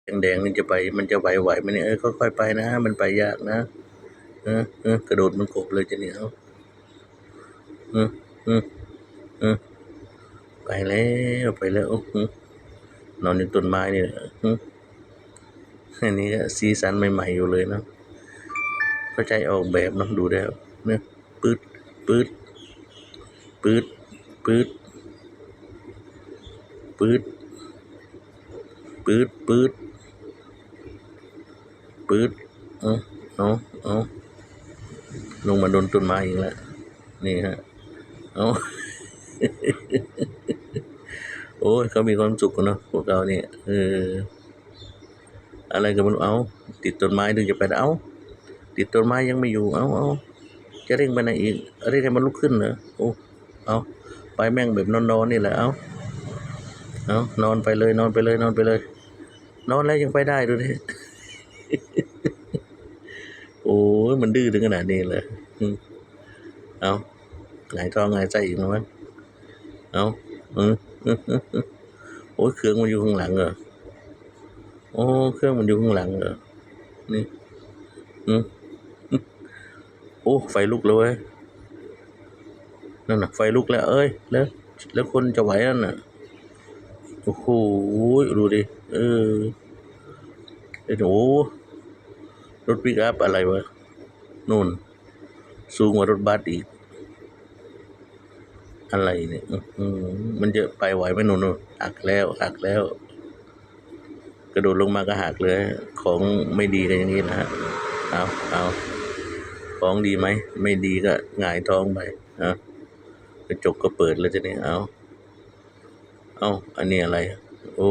แดงๆนี่จะไปมันจะไหวไหมเนี่ยค่อยๆไปนะมันไปยากนะกระโดดมันกบเลยจะเนี่ยเออเออเออไปแล้วนอนอยู่ต้นไม้นี่แหละอันนี้ก็สีสันใหม่ๆอยู่เลยนะเข้าใจออกแบบเนาะดูแล้วเนี่ยปื๊ดปื๊ดปื๊ดปื๊ดปื๊ดปื๊ดปื๊ดปื๊ดเอาลงมาโดนต้นไม้อีกแล้วนี่ฮะเอาโอ้ยเขามีความสุขกันเนาะพวกเราเนี่ยอะไรกันมันเอาติดต้นไม้ถึงจะไปเอาติดต้นไม้ยังไม่อยู่เอาจะเร่งไปไหนอีกเร่งให้มันลุกขึ้นเหรอโอ้เอาไปแม่งแบบนอนนี่แหละเอานอนไปเลยนอนแล้วยังไปได้ดูดิโอ้ยมันดื้อถึงขนาดนี้เลยเอาหงายท้องหงายไส้อีกมั้งเอาโอ้ยเครื่องมันอยู่ข้างหลังเหรอโอ้เครื่องมันอยู่ข้างหลังเหรอนี่โอ้ไฟลุกเลยนั่นน่ะไฟลุกแล้วแล้วคนจะไหวนั่นน่ะโอ้โหดูดิโอ้รถปิกอัพอะไรวะนู่นสูงกว่ารถบัสอีกอะไรเนี่ยมันจะไปไหวไหมนู่นหักแล้วกระโดดลงมาก็หักเลยของไม่ดีกันอย่างนี้นะฮะเอาของดีไหมไม่ดีก็หงายท้องไปกระจกก็เปิดแล้วจะเนี่ยเอาอันนี้อะไรโอ้